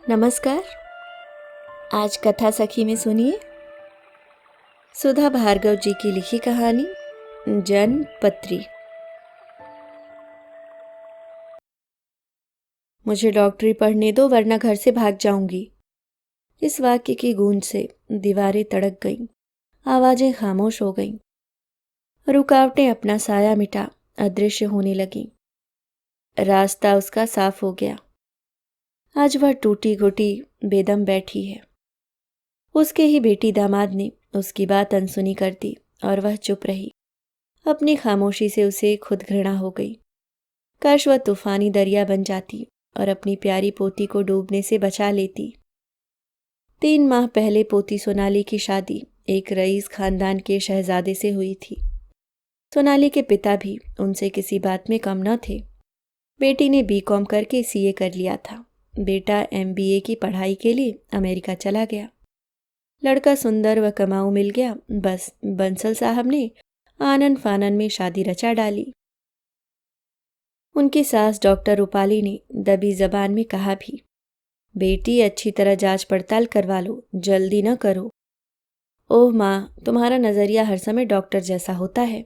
नमस्कार। आज कथा सखी में सुनिए सुधा भार्गव जी की लिखी कहानी जनपत्री। मुझे डॉक्टरी पढ़ने दो वरना घर से भाग जाऊंगी। इस वाक्य की गूंज से दीवारें तड़क गईं, आवाजें खामोश हो गईं, रुकावटें अपना साया मिटा अदृश्य होने लगीं। रास्ता उसका साफ हो गया। आज वह टूटी घुटी बेदम बैठी है। उसके ही बेटी दामाद ने उसकी बात अनसुनी कर दी और वह चुप रही। अपनी खामोशी से उसे खुद घृणा हो गई। काश वह तूफानी दरिया बन जाती और अपनी प्यारी पोती को डूबने से बचा लेती। 3 माह पहले पोती सोनाली की शादी एक रईस खानदान के शहजादे से हुई थी। सोनाली के पिता भी उनसे किसी बात में कम न थे। बेटी ने बीकॉम करके सीए कर लिया था। बेटा एमबीए की पढ़ाई के लिए अमेरिका चला गया। लड़का सुंदर व कमाऊ मिल गया। बस बंसल साहब ने आनन फानन में शादी रचा डाली। उनकी सास डॉक्टर रूपाली ने दबी जबान में कहा भी, बेटी अच्छी तरह जांच पड़ताल करवा लो, जल्दी न करो। ओह माँ, तुम्हारा नजरिया हर समय डॉक्टर जैसा होता है,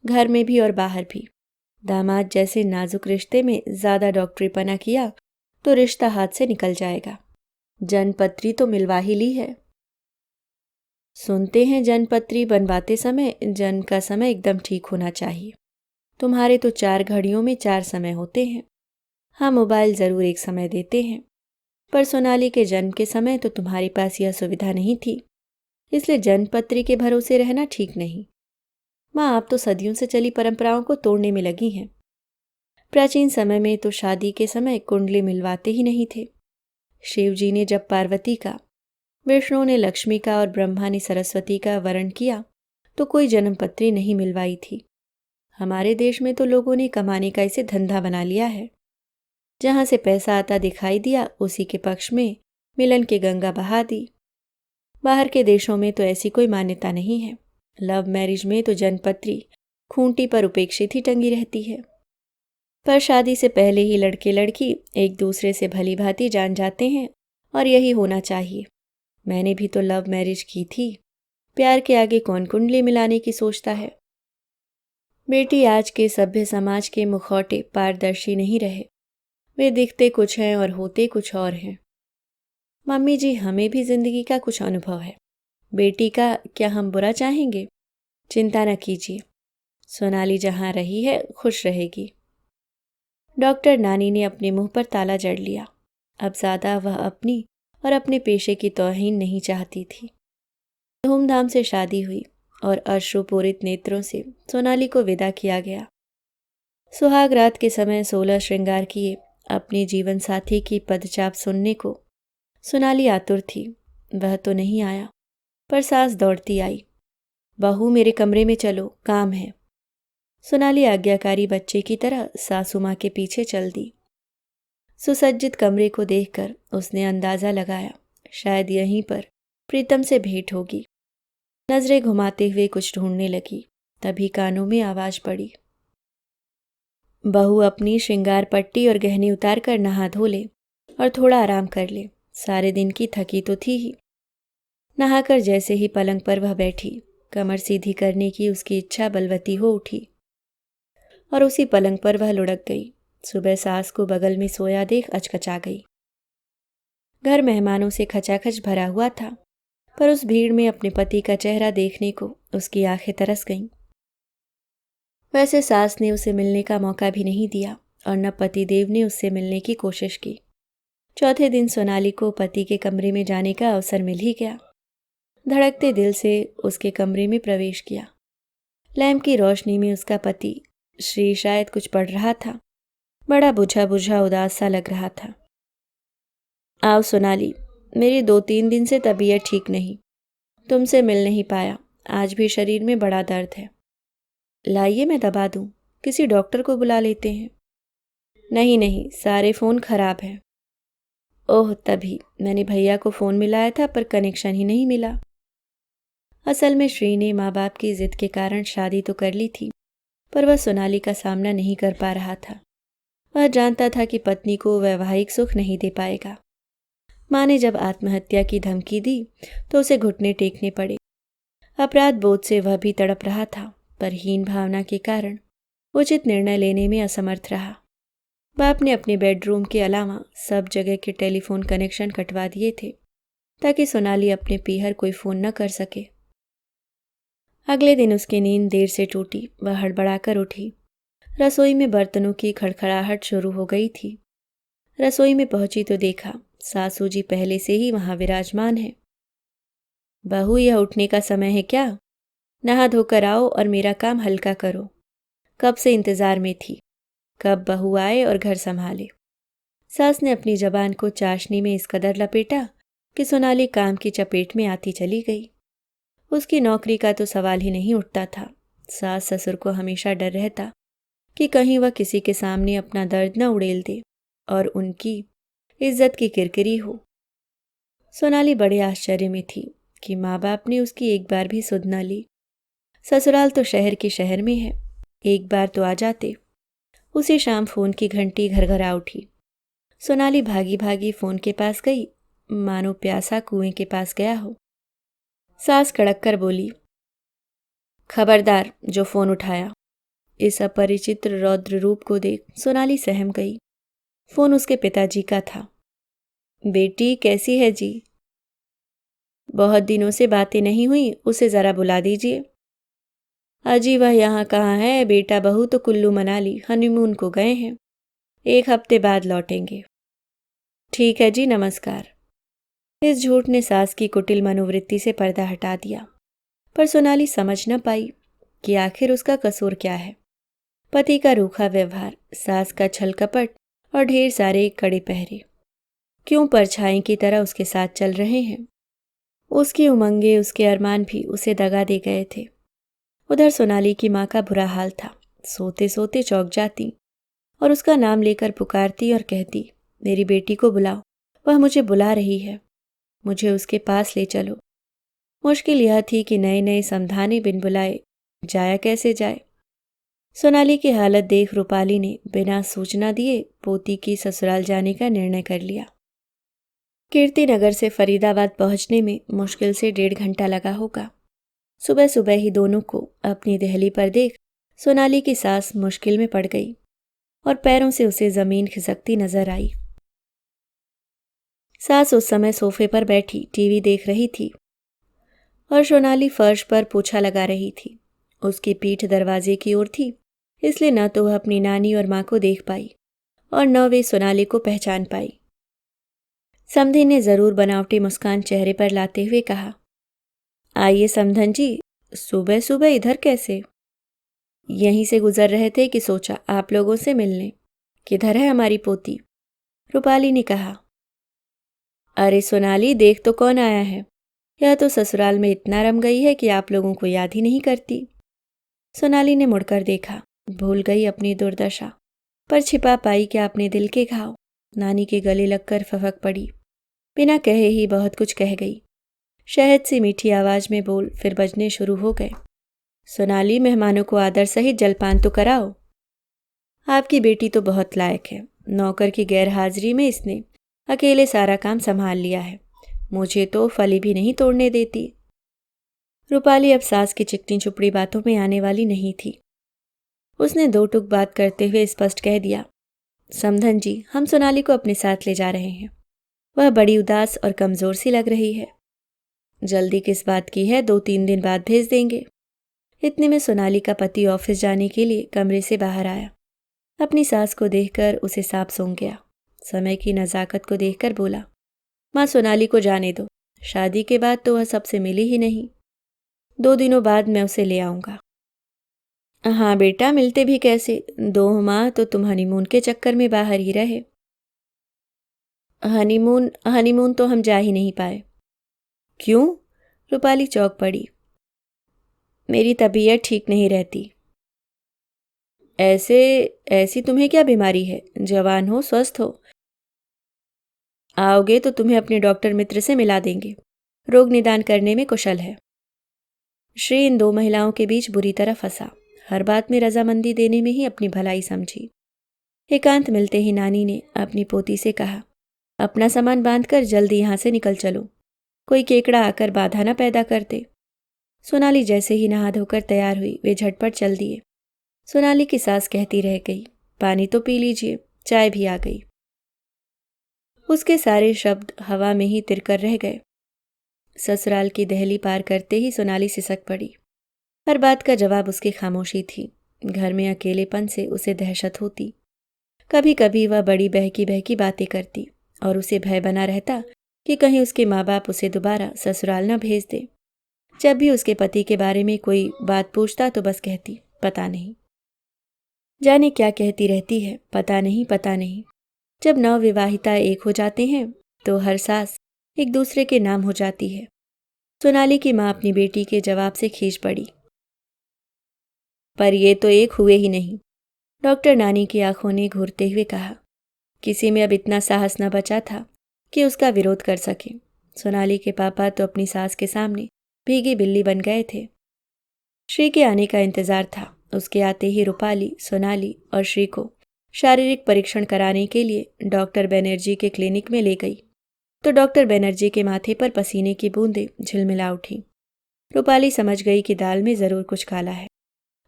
घर में भी और बाहर भी। दामाद जैसे नाजुक रिश्ते में ज्यादा डॉक्टरीपना किया तो रिश्ता हाथ से निकल जाएगा। जनपत्री तो मिलवा ही ली है। सुनते हैं जनपत्री बनवाते समय जन का समय एकदम ठीक होना चाहिए। तुम्हारे तो 4 घड़ियों में 4 समय होते हैं। हाँ, मोबाइल जरूर एक समय देते हैं, पर सोनाली के जन्म के समय तो तुम्हारे पास यह सुविधा नहीं थी, इसलिए जनपत्री के भरोसे रहना ठीक नहीं। माँ, आप तो सदियों से चली परंपराओं को तोड़ने में लगी हैं। प्राचीन समय में तो शादी के समय कुंडली मिलवाते ही नहीं थे। शिव जी ने जब पार्वती का, विष्णु ने लक्ष्मी का और ब्रह्मा ने सरस्वती का वरण किया तो कोई जन्मपत्री नहीं मिलवाई थी। हमारे देश में तो लोगों ने कमाने का इसे धंधा बना लिया है। जहां से पैसा आता दिखाई दिया उसी के पक्ष में मिलन की गंगा बहा दी। बाहर के देशों में तो ऐसी कोई मान्यता नहीं है। लव मैरिज में तो जनपत्री खूंटी पर उपेक्षित ही टंगी रहती है। पर शादी से पहले ही लड़के लड़की एक दूसरे से भली भांति जान जाते हैं और यही होना चाहिए। मैंने भी तो लव मैरिज की थी। प्यार के आगे कौन कुंडली मिलाने की सोचता है। बेटी, आज के सभ्य समाज के मुखौटे पारदर्शी नहीं रहे। वे दिखते कुछ हैं और होते कुछ और हैं। मम्मी जी, हमें भी जिंदगी का कुछ अनुभव है। बेटी का क्या हम बुरा चाहेंगे? चिंता न कीजिए, सोनाली जहां रही है खुश रहेगी। डॉक्टर नानी ने अपने मुंह पर ताला जड़ लिया। अब ज्यादा वह अपनी और अपने पेशे की तौहीन नहीं चाहती थी। धूमधाम से शादी हुई और अश्रुपूरित नेत्रों से सोनाली को विदा किया गया। सुहाग रात के समय 16 श्रृंगार किए अपने जीवन साथी की पदचाप सुनने को सोनाली आतुर थी। वह तो नहीं आया, पर सास दौड़ती आई, बहू मेरे कमरे में चलो, काम है। सोनाली आज्ञाकारी बच्चे की तरह सासू माँ के पीछे चल दी। सुसज्जित कमरे को देखकर उसने अंदाजा लगाया शायद यहीं पर प्रीतम से भेंट होगी। नजरें घुमाते हुए कुछ ढूंढने लगी, तभी कानों में आवाज पड़ी, बहू अपनी श्रृंगार पट्टी और गहने उतार कर नहा धो ले और थोड़ा आराम कर ले, सारे दिन की थकी तो थी ही। नहाकर जैसे ही पलंग पर वह बैठी, कमर सीधी करने की उसकी इच्छा बलवती हो उठी और उसी पलंग पर वह लुढ़क गई। सुबह सास को बगल में सोया देख अचकचा गई। घर मेहमानों से खचाखच भरा हुआ था, पर उस भीड़ में अपने पति का चेहरा देखने को उसकी आंखें तरस गईं। वैसे सास ने उसे मिलने का मौका भी नहीं दिया और न पतिदेव ने उससे मिलने की कोशिश की। चौथे दिन सोनाली को पति के कमरे में जाने का अवसर मिल ही गया। धड़कते दिल से उसके कमरे में प्रवेश किया। लैंप की रोशनी में उसका पति श्री शायद कुछ पढ़ रहा था। बड़ा बुझा बुझा उदास सा लग रहा था। आओ सोनाली, मेरी 2-3 दिन से तबीयत ठीक नहीं, तुमसे मिल नहीं पाया। आज भी शरीर में बड़ा दर्द है। लाइए मैं दबा दूं, किसी डॉक्टर को बुला लेते हैं। नहीं नहीं, सारे फ़ोन खराब हैं। ओह, तभी मैंने भैया को फ़ोन मिलाया था पर कनेक्शन ही नहीं मिला। असल में श्री ने माँ बाप की जिद के कारण शादी तो कर ली थी, पर वह सोनाली का सामना नहीं कर पा रहा था। वह जानता था कि पत्नी को वैवाहिक सुख नहीं दे पाएगा। माँ ने जब आत्महत्या की धमकी दी तो उसे घुटने टेकने पड़े। अपराध बोध से वह भी तड़प रहा था, पर हीन भावना के कारण उचित निर्णय लेने में असमर्थ रहा। बाप ने अपने बेडरूम के अलावा सब जगह के टेलीफोन कनेक्शन कटवा दिए थे ताकि सोनाली अपने पीहर कोई फोन न कर सके। अगले दिन उसकी नींद देर से टूटी। वह हड़बड़ाकर उठी। रसोई में बर्तनों की खड़खड़ाहट शुरू हो गई थी। रसोई में पहुंची तो देखा सासू जी पहले से ही वहां विराजमान है। बहू, यह उठने का समय है क्या? नहा धोकर आओ और मेरा काम हल्का करो। कब से इंतजार में थी, कब बहू आए और घर संभाले। सास ने अपनी जबान को चाशनी में इस कदर लपेटा कि सोनाली काम की चपेट में आती चली गई। उसकी नौकरी का तो सवाल ही नहीं उठता था। सास ससुर को हमेशा डर रहता कि कहीं वह किसी के सामने अपना दर्द न उड़ेल दे और उनकी इज्जत की किरकिरी हो। सोनाली बड़े आश्चर्य में थी कि माँ बाप ने उसकी एक बार भी सुध न ली। ससुराल तो शहर के शहर में है, एक बार तो आ जाते। उसी शाम फोन की घंटी घरघरा उठी। सोनाली भागी भागी फोन के पास गई, मानो प्यासा कुएं के पास गया हो। सास कड़क कर बोली, खबरदार जो फोन उठाया। इस अपरिचित रौद्र रूप को देख सोनाली सहम गई। फोन उसके पिताजी का था। बेटी कैसी है जी? बहुत दिनों से बातें नहीं हुई, उसे जरा बुला दीजिए। अजी वह यहाँ कहाँ है, बेटा बहू तो कुल्लू मनाली हनीमून को गए हैं, 1 हफ्ते बाद लौटेंगे। ठीक है जी, नमस्कार। इस झूठ ने सास की कुटिल मनोवृत्ति से पर्दा हटा दिया, पर सोनाली समझ न पाई कि आखिर उसका कसूर क्या है। पति का रूखा व्यवहार, सास का छल कपट और ढेर सारे कड़े पहरे क्यों परछाई की तरह उसके साथ चल रहे हैं। उसकी उमंगे, उसके अरमान भी उसे दगा दे गए थे। उधर सोनाली की माँ का बुरा हाल था। सोते सोते चौंक जाती और उसका नाम लेकर पुकारती और कहती, मेरी बेटी को बुलाओ, वह मुझे बुला रही है, मुझे उसके पास ले चलो। मुश्किल यह थी कि नए नए समधाने बिन बुलाए जाया कैसे जाए। सोनाली की हालत देख रूपाली ने बिना सूचना दिए पोती की ससुराल जाने का निर्णय कर लिया। कीर्तिनगर से फरीदाबाद पहुंचने में मुश्किल से 1.5 घंटा लगा होगा। सुबह सुबह ही दोनों को अपनी देहली पर देख सोनाली की सास मुश्किल में पड़ गई और पैरों से उसे जमीन खिसकती नजर आई। सास उस समय सोफे पर बैठी टीवी देख रही थी और सोनाली फर्श पर पोछा लगा रही थी। उसकी पीठ दरवाजे की ओर थी, इसलिए न तो वह अपनी नानी और माँ को देख पाई और न वे सोनाली को पहचान पाई। समधी ने जरूर बनावटी मुस्कान चेहरे पर लाते हुए कहा, आइए समधन जी, सुबह सुबह इधर कैसे? यहीं से गुजर रहे थे कि सोचा आप लोगों से मिलने। किधर है हमारी पोती? रूपाली ने कहा। अरे सोनाली, देख तो कौन आया है। यह तो ससुराल में इतना रम गई है कि आप लोगों को याद ही नहीं करती। सोनाली ने मुड़कर देखा। भूल गई अपनी दुर्दशा, पर छिपा पाई क्या अपने दिल के घाव। नानी के गले लगकर फफक पड़ी। बिना कहे ही बहुत कुछ कह गई। शहद सी मीठी आवाज में बोल फिर बजने शुरू हो गए। सोनाली, मेहमानों को आदर सहित जलपान तो कराओ। आपकी बेटी तो बहुत लायक है। नौकर की गैर हाजिरी में इसने अकेले सारा काम संभाल लिया है। मुझे तो फली भी नहीं तोड़ने देती। रूपाली अब सास की चिकनी चुपड़ी बातों में आने वाली नहीं थी। उसने 2 टुक बात करते हुए स्पष्ट कह दिया, समधन जी, हम सोनाली को अपने साथ ले जा रहे हैं। वह बड़ी उदास और कमजोर सी लग रही है। जल्दी किस बात की है, 2-3 दिन बाद भेज देंगे। इतने में सोनाली का पति ऑफिस जाने के लिए कमरे से बाहर आया। अपनी सास को देखकर उसे सांप सूंघ गया। समय की नज़ाकत को देखकर बोला, माँ सोनाली को जाने दो, शादी के बाद तो वह सबसे मिली ही नहीं। 2 दिनों बाद मैं उसे ले आऊँगा। हाँ बेटा, मिलते भी कैसे, 2 माह तो तुम हनीमून के चक्कर में बाहर ही रहे। हनीमून तो हम जा ही नहीं पाए। क्यों? रूपाली चौंक पड़ी। मेरी तबीयत ठीक नहीं रहती। ऐसी तुम्हें क्या बीमारी है? जवान हो, स्वस्थ हो। आओगे तो तुम्हें अपने डॉक्टर मित्र से मिला देंगे, रोग निदान करने में कुशल है। श्री इन 2 महिलाओं के बीच बुरी तरह फंसा। हर बात में रजामंदी देने में ही अपनी भलाई समझी। एकांत मिलते ही नानी ने अपनी पोती से कहा, अपना सामान बांधकर जल्दी यहाँ से निकल चलो, कोई केकड़ा आकर बाधा न पैदा कर दे। सोनाली जैसे ही नहा धोकर तैयार हुई वे झटपट चल दिए। सोनाली की सास कहती रह गई, पानी तो पी लीजिए, चाय भी आ गई। उसके सारे शब्द हवा में ही तिरकर रह गए। ससुराल की दहली पार करते ही सोनाली सिसक पड़ी। हर बात का जवाब उसकी खामोशी थी। घर में अकेलेपन से उसे दहशत होती। कभी कभी वह बड़ी बहकी बहकी बातें करती और उसे भय बना रहता कि कहीं उसके माँ बाप उसे दोबारा ससुराल न भेज दे। जब भी उसके पति के बारे में कोई बात पूछता तो बस कहती, पता नहीं। जाने क्या कहती रहती है, पता नहीं पता नहीं। जब नवविवाहिता एक हो जाते हैं तो हर सास एक दूसरे के नाम हो जाती है। सोनाली की माँ अपनी बेटी के जवाब से खींच पड़ी। पर ये तो एक हुए ही नहीं, डॉक्टर नानी की आंखों ने घूरते हुए कहा। किसी में अब इतना साहस न बचा था कि उसका विरोध कर सके। सोनाली के पापा तो अपनी सास के सामने भीगी बिल्ली बन गए थे। श्री के आने का इंतजार था। उसके आते ही रूपाली, सोनाली और श्री को शारीरिक परीक्षण कराने के लिए डॉक्टर बनर्जी के क्लिनिक में ले गई तो डॉक्टर बनर्जी के माथे पर पसीने की बूंदें झिलमिला उठी। रूपाली समझ गई कि दाल में जरूर कुछ काला है।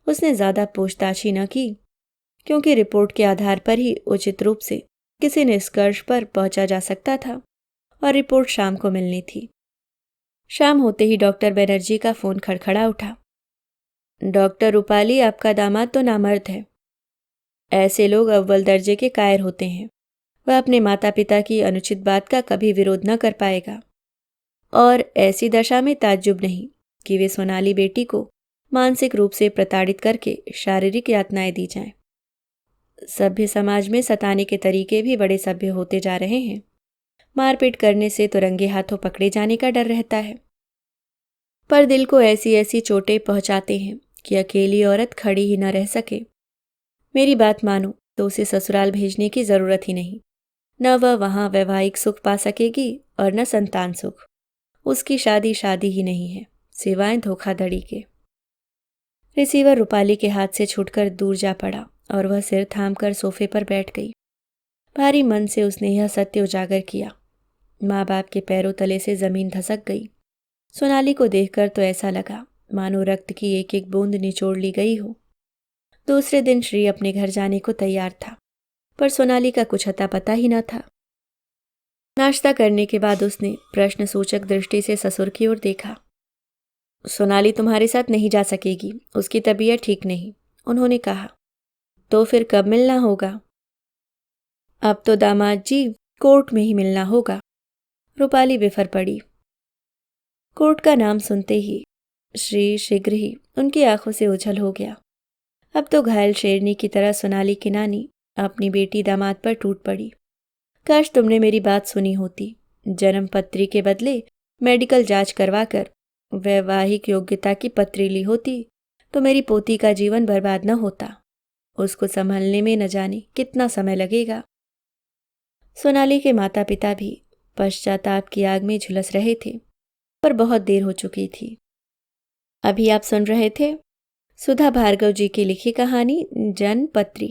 उसने ज्यादा पूछताछ ही न की, क्योंकि रिपोर्ट के आधार पर ही उचित रूप से किसी निष्कर्ष पर पहुंचा जा सकता था और रिपोर्ट शाम को मिलनी थी। शाम होते ही डॉक्टर बनर्जी का फोन खड़खड़ा उठा। डॉक्टर रूपाली, आपका दामाद तो नामर्द है। ऐसे लोग अव्वल दर्जे के कायर होते हैं। वह अपने माता पिता की अनुचित बात का कभी विरोध न कर पाएगा और ऐसी दशा में ताज्जुब नहीं कि वे सोनाली बेटी को मानसिक रूप से प्रताड़ित करके शारीरिक यातनाएं दी जाएं। सभ्य समाज में सताने के तरीके भी बड़े सभ्य होते जा रहे हैं। मारपीट करने से तो रंगे हाथों पकड़े जाने का डर रहता है, पर दिल को ऐसी ऐसी चोटें पहुंचाते हैं कि अकेली औरत खड़ी ही न रह सके। मेरी बात मानो तो उसे ससुराल भेजने की जरूरत ही नहीं। न वह वहां वैवाहिक सुख पा सकेगी और न संतान सुख। उसकी शादी शादी ही नहीं है, सिवाय धोखाधड़ी के। रिसीवर रूपाली के हाथ से छूटकर दूर जा पड़ा और वह सिर थामकर सोफे पर बैठ गई। भारी मन से उसने यह सत्य उजागर किया। माँ बाप के पैरों तले से जमीन धसक गई। सोनाली को देखकर तो ऐसा लगा मानो रक्त की एक एक बूंद निचोड़ ली गई हो। दूसरे दिन श्री अपने घर जाने को तैयार था, पर सोनाली का कुछ अता पता ही न था। नाश्ता करने के बाद उसने प्रश्नसूचक दृष्टि से ससुर की ओर देखा। सोनाली तुम्हारे साथ नहीं जा सकेगी, उसकी तबीयत ठीक नहीं, उन्होंने कहा। तो फिर कब मिलना होगा? अब तो दामाद जी कोर्ट में ही मिलना होगा। रूपाली बिफर पड़ी। कोर्ट का नाम सुनते ही श्री शीघ्र ही उनकी आंखों से ओझल हो गया। अब तो घायल शेरनी की तरह सोनाली की नानी अपनी बेटी दामाद पर टूट पड़ी। काश तुमने मेरी बात सुनी होती। जन्म पत्री के बदले मेडिकल जांच करवाकर वैवाहिक योग्यता की पत्री ली होती तो मेरी पोती का जीवन बर्बाद न होता। उसको संभलने में न जाने कितना समय लगेगा। सोनाली के माता पिता भी पश्चाताप की आग में झुलस रहे थे, पर बहुत देर हो चुकी थी। अभी आप सुन रहे थे सुधा भार्गव जी की लिखी कहानी जनपत्री।